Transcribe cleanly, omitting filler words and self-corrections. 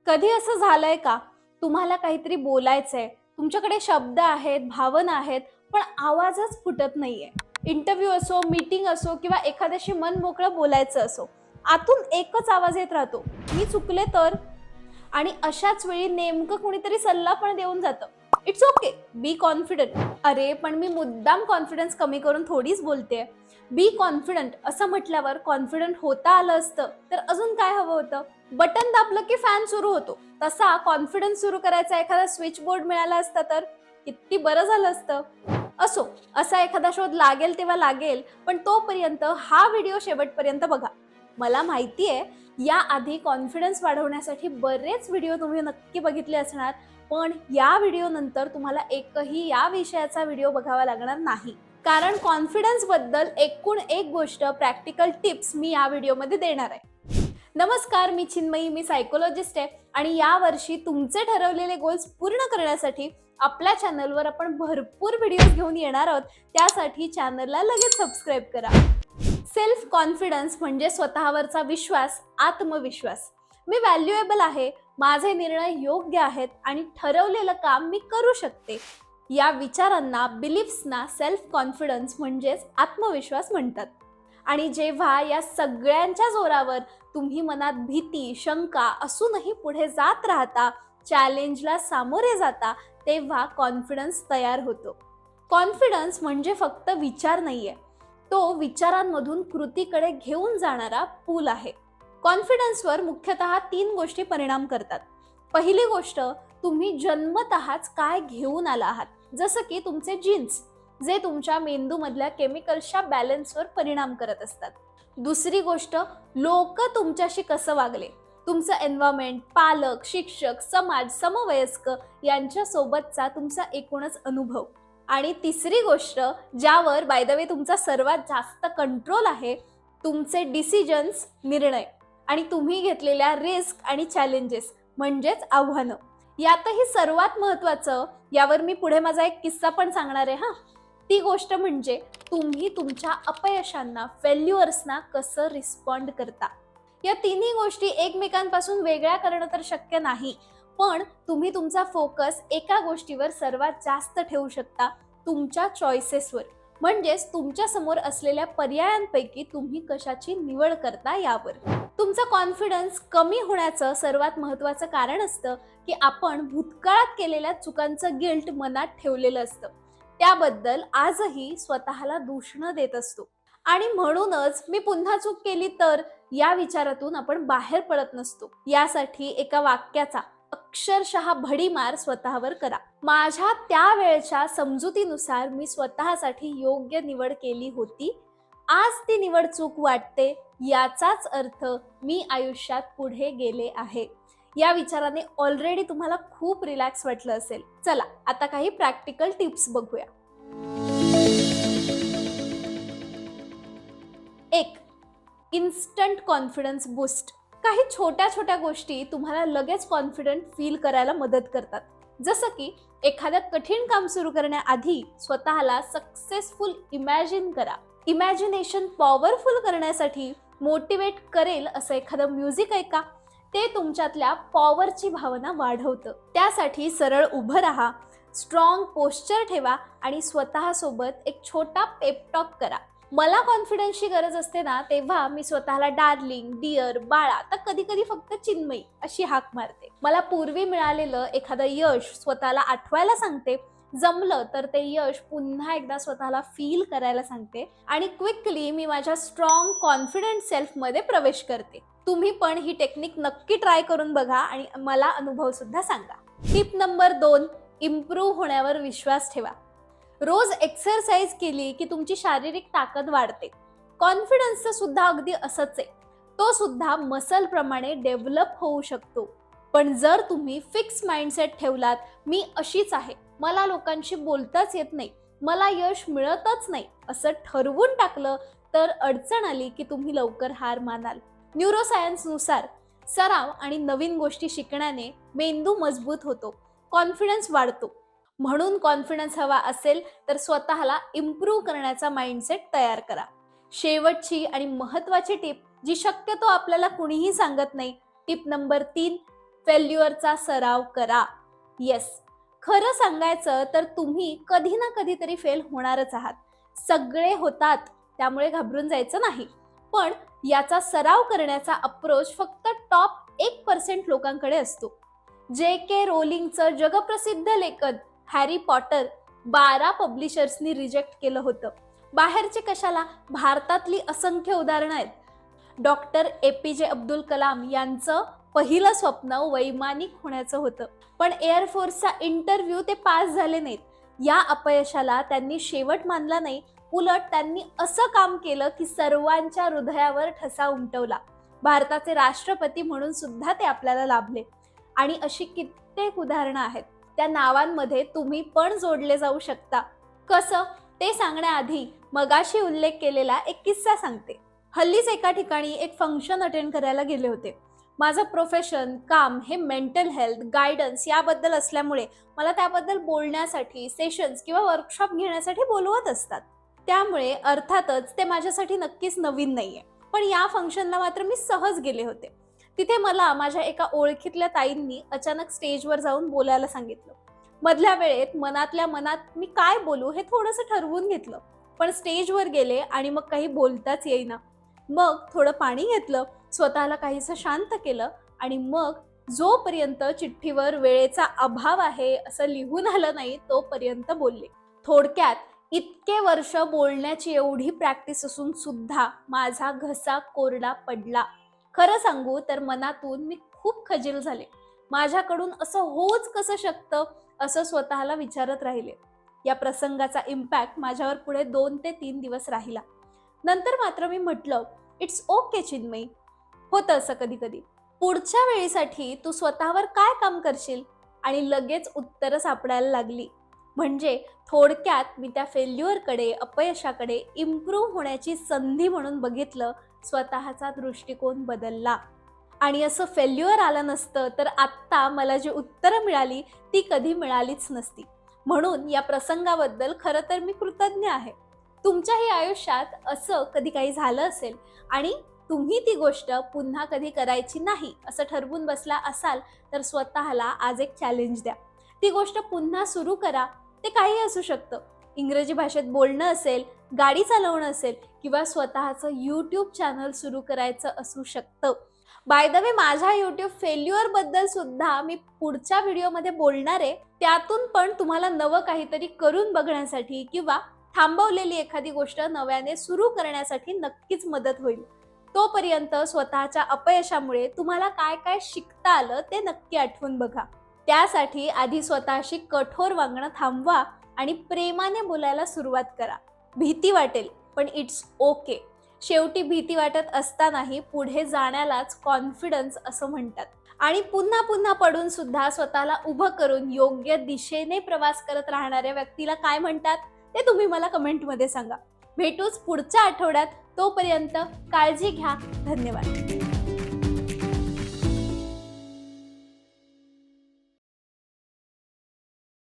कधी असं झालंय का? तुम्हाला काहीतरी बोलायचंय, तुमच्याकडे शब्द आहेत, भावना आहेत, पण आवाजच फुटत नाहीये. इंटरव्ह्यू असो, मीटिंग असो किंवा एखाद्याशी मन मोकळं बोलायचं असो, आतून एकच आवाज येत राहतो, मी चुकले तर? आणि अशाच वेळी नेमकं कुणीतरी सल्ला पण देऊन जातं, इट्स ओके, बी कॉन्फिडंट. अरे पण मी मुद्दाम कॉन्फिडन्स कमी करून थोडीच बोलतेय. बी कॉन्फिडंट असं म्हटल्यावर कॉन्फिडंट होता आलं असतं तर अजून काय हवं होतं? बटन दाबलं की फॅन सुरू होतो, तसा कॉन्फिडन्स सुरू करायचा एखादा स्विच बोर्ड मिळाला असता तर किती बरं झालं असतं. असो, असा एखादा शोध लागेल तेव्हा लागेल, पण तोपर्यंत हा व्हिडिओ शेवटपर्यंत बघा. मला माहितीये या आधी कॉन्फिडन्स वाढवण्यासाठी बरेच व्हिडिओ तुम्ही नक्की बघितले असणार, पण या व्हिडिओ नंतर तुम्हाला एकही या विषयाचा व्हिडिओ बघावा लागणार नाही. कारण कॉन्फिडन्स बद्दल एकूण एक गोष्ट, प्रॅक्टिकल टिप्स मी या व्हिडिओमध्ये देणार आहे. नमस्कार, मी चिन्मयी, मी सायकोलॉजिस्ट आहे आणि या वर्षी तुमचे ठरवलेले गोल्स पूर्ण करण्यासाठी आपल्या चॅनलवर आपण भरपूर व्हिडिओज घेऊन येणार आहोत. त्यासाठी चॅनलला लगेच सबस्क्राईब करा. सेल्फ कॉन्फिडन्स म्हणजे स्वतःवरचा विश्वास, आत्मविश्वास. मी व्हॅल्युएबल आहे, माझे निर्णय योग्य आहेत आणि ठरवलेलं काम मी करू शकते. या विचारांना, बिलीफ्सना सेल्फ कॉन्फिडन्स म्हणजेच आत्मविश्वास म्हणतात. आणि जेव्हा या सगळ्यांच्या जोरावर तुम्ही मनात भीती, शंका असूनही पुढे जात राहता, चॅलेंजला सामोरे जाता, तेव्हा कॉन्फिडन्स तयार होतो. कॉन्फिडन्स म्हणजे फक्त विचार नाहीये, तो विचारांमधून कृतीकडे घेऊन जाणारा पूल आहे. कॉन्फिडन्सवर मुख्यतः 3 गोष्टी परिणाम करतात. पहिली गोष्ट, तुम्ही जन्मतःच काय घेऊन आला आहात, जसं की तुमचे जीन्स, जे तुमच्या मेंदूमधल्या केमिकल्सच्या बॅलन्सवर परिणाम करत असतात. दुसरी गोष्ट, लोक तुमच्याशी कसं वागले, तुमचं एन्व्हायरमेंट, पालक, शिक्षक, समाज, समवयस्क यांच्यासोबतचा तुमचा एकूणच अनुभव. आणि तिसरी गोष्ट, ज्यावर बाय द वे तुमचा सर्वात जास्त कंट्रोल आहे, तुमचे डिसिजन्स, निर्णय आणि तुम्ही घेतलेल्या रिस्क आणि चॅलेंजेस म्हणजेच आव्हानं. यातही सर्वात महत्त्वाचं, यावर मी पुढे माझा एक किस्सा पण सांगणार आहे ती गोष्ट म्हणजे तुम्ही तुमच्या अपयशांना, फेल्युअर्सना कसं रिस्पॉन्ड करता. या तिन्ही गोष्टी एकमेकांपासून वेगळ्या करणं तर शक्य नाही, पण तुम्ही तुमचा फोकस एका गोष्टीवर सर्वात जास्त ठेवू शकता, तुमच्या चॉईसेसवर. म्हणजेच तुमच्या समोर असलेल्या पर्यायांपैकी तुम्ही कशाची निवड करता यावर. तुमचा कॉन्फिडन्स कमी होण्याचं सर्वात महत्त्वाचं कारण असतं की आपण भूतकाळात केलेल्या चुकांचं गिल्ट मनात ठेवलेलं असतं. त्याबद्दल आजही स्वतःला दूषणं देत असतो. आणि म्हणूनच मी पुन्हा चूक केली तर या विचारातून आपण बाहेर पडत नसतो. यासाठी एका वाक्याचा अक्षरशः भडीमार स्वतःवर करा. माझ्या त्यावेळच्या समजुतीनुसार मी स्वतःसाठी योग्य निवड केली होती. आज ती निवड चूक वाटते, याचाच अर्थ मी आयुष्यात पुढे गेले आहे. या विचाराने ऑलरेडी तुम्हाला खूप रिलॅक्स वाटलं असेल. चला आता काही प्रॅक्टिकल टिप्स बघूया. 1. Instant confidence boost. काही छोट्या छोट्या गोष्टी तुम्हाला लगेच कॉन्फिडंट फील करायला मदत करतात. जसं की एखादं कठीण काम सुरू करण्याआधी स्वतःला सक्सेसफुल इमॅजिन करा. इमॅजिनेशन पॉवरफुल करण्यासाठी मोटिवेट करेल असं एखादं म्युझिक ऐका. ते तुमच्यातल्या पॉवरची भावना वाढवतं. त्यासाठी सरळ उभं राहा, स्ट्रॉंग पोस्चर ठेवा आणि स्वतःसोबत एक छोटा पेप टॉक करा. मला कॉन्फिडन्सची गरज असते ना, तेव्हा मी स्वतःला डार्लिंग, डिअर, बाळा, तर कधी कधी फक्त चिन्मयी अशी हाक मारते. मला पूर्वी मिळालेलं एखादं यश स्वतःला आठवायला सांगते. जमलं तर ते यश पुन्हा एकदा स्वतःला फील करायला सांगते आणि क्विकली मी माझ्या स्ट्रॉंग कॉन्फिडंट सेल्फमध्ये प्रवेश करते. तुम्ही पण ही टेक्निक नक्की ट्राय करून बघा आणि मला अनुभव सुद्धा सांगा. टिप नंबर 2, इम्प्रूव्ह होण्यावर विश्वास ठेवा. रोज एक्सरसाइज केली की तुमची शारीरिक ताकद वाढते. कॉन्फिडन्सचं सुद्धा अगदी असंच आहे, तो सुद्धा मसल प्रमाणे डेव्हलप होऊ शकतो. पण जर तुम्ही फिक्स माइंडसेट ठेवलात, मी अशीच आहे, मला लोकांशी बोलताच येत नाही, मला यश मिळतच नाही, असं ठरवून टाकलं तर अडचण आली की तुम्ही लवकर हार मानाल. न्यूरोसायन्सनुसार सराव आणि नवीन गोष्टी शिकण्याने मेंदू मजबूत होतो, कॉन्फिडन्स वाढतो. म्हणून कॉन्फिडन्स हवा असेल तर स्वतःला इम्प्रूव्ह करण्याचा माइंडसेट तयार करा. शेवटची आणि महत्त्वाची टिप, जी शक्यतो आपल्याला कुणीही सांगत नाही, टिप नंबर 3, फेल्युअरचा सराव करा. येस, खरं सांगायचं तर तुम्ही कधी ना कधीतरी फेल होणारच आहात. सगळे होतात, त्यामुळे घाबरून जायचं नाही. पण याचा सराव करण्याचा अप्रोच फक्त टॉप 1% लोकांकडे असतो. J.K. रोलिंगचं जगप्रसिद्ध लेखन हॅरी पॉटर 12 पब्लिशर्सनी रिजेक्ट केलं होतं. बाहेरचे कशाला, भारतातली असंख्य उदाहरणं आहेत. डॉक्टर APJ अब्दुल कलाम यांचं पहिलं स्वप्न वैमानिक होण्याचं होतं, पण एअरफोर्सचा इंटरव्ह्यू ते पास झाले नाहीत. या अपयशाला त्यांनी शेवट मानला नाही, उलट त्यांनी असं काम केलं की सर्वांच्या हृदयावर ठसा उमटवला. भारताचे राष्ट्रपती म्हणून सुद्धा ते आपल्याला लाभले. आणि अशी कित्येक उदाहरणं आहेत. त्या नावांमध्ये तुम्ही पण जोडले जाऊ शकता. कसं ते सांगण्याआधी मगाशी उल्लेख केलेला एक किस्सा सांगते. हल्लीच एका ठिकाणी एक फंक्शन अटेंड करायला गेले होते. माझं प्रोफेशन, काम हे मेंटल हेल्थ, गायडन्स याबद्दल असल्यामुळे मला त्याबद्दल बोलण्यासाठी सेशन्स किंवा वर्कशॉप घेण्यासाठी बोलवत असतात. त्यामुळे अर्थातच ते माझ्यासाठी नक्कीच नवीन नाहीये. पण या फंक्शनला मात्र मी सहज गेले होते. तिथे मला माझ्या एका ओळखीतल्या ताईंनी अचानक स्टेजवर जाऊन बोलायला सांगितलं. मधल्या वेळेत मनातल्या मनात मी काय बोलू हे थोडंसं ठरवून घेतलं, पण स्टेजवर गेले आणि मग काही बोलताच येईना. मग थोडं पाणी घेतलं, स्वतःला काहीसं शांत केलं आणि मग जोपर्यंत चिठ्ठीवर वेळेचा अभाव आहे असं लिहून आलं नाही तोपर्यंत बोलले. थोडक्यात इतके वर्ष बोलण्याची एवढी प्रॅक्टिस असून सुद्धा माझा घसा कोरडा पडला. खरं सांगू तर मनातून मी खूप खजील झाले. माझ्याकडून असं होऊच कसं शकतं असं स्वतःला विचारत राहिले. या प्रसंगाचा इम्पॅक्ट माझ्यावर पुढे 2 ते 3 दिवस राहिला. नंतर मात्र मी म्हटलं, इट्स ओके चिन्मयी, होतं असं कधी कधी. पुढच्या वेळीसाठी तू स्वतःवर काय काम करशील? आणि लगेच उत्तरं सापडायला लागली. म्हणजे थोडक्यात मी त्या फेल्युअरकडे, अपयशाकडे इम्प्रूव्ह होण्याची संधी म्हणून बघितलं. स्वतःचा दृष्टिकोन बदलला. आणि असं फेल्युअर आलं नसतं तर आत्ता मला जी उत्तरं मिळाली ती कधी मिळालीच नसती. म्हणून या प्रसंगाबद्दल खरं तर मी कृतज्ञ आहे. तुमच्याही आयुष्यात असं कधी काही झालं असेल आणि तुम्ही ती गोष्ट पुन्हा कधी करायची नाही असं ठरवून बसला असाल तर स्वतःला आज एक चॅलेंज द्या. ती गोष्ट पुन्हा सुरू करा. ते काही असू शकतं. इंग्रजी भाषेत बोलणं असेल, गाडी चालवणं असेल किंवा स्वतःचं YouTube चॅनल सुरू करायचं असू शकतं. बाय द वे, माझ्या YouTube फेल्युअर बद्दल सुद्धा मी पुढच्या व्हिडिओमध्ये बोलणार आहे. त्यातून पण तुम्हाला नवं काहीतरी करून बघण्यासाठी किंवा थांबवलेली एखादी गोष्ट नव्याने सुरू करण्यासाठी नक्कीच मदत होईल. तोपर्यंत स्वतःच्या अपयशामुळे तुम्हाला काय काय शिकता आलं ते नक्की आठवून बघा. त्यासाठी आधी स्वतःशी कठोर वागणं थांबवा आणि प्रेमाने बोलायला सुरुवात करा. भीती वाटेल, पण इट्स ओके. शेवटी भीती वाटत असतानाही पुढे जाण्यालाच कॉन्फिडन्स असं म्हणतात. आणि पुन्हा पुन्हा पडून सुद्धा स्वतःला उभं करून योग्य दिशेने प्रवास करत राहणाऱ्या व्यक्तीला काय म्हणतात ते तुम्ही मला कमेंटमध्ये सांगा. भेटूच पुढच्या आठवड्यात. तोपर्यंत काळजी घ्या. धन्यवाद.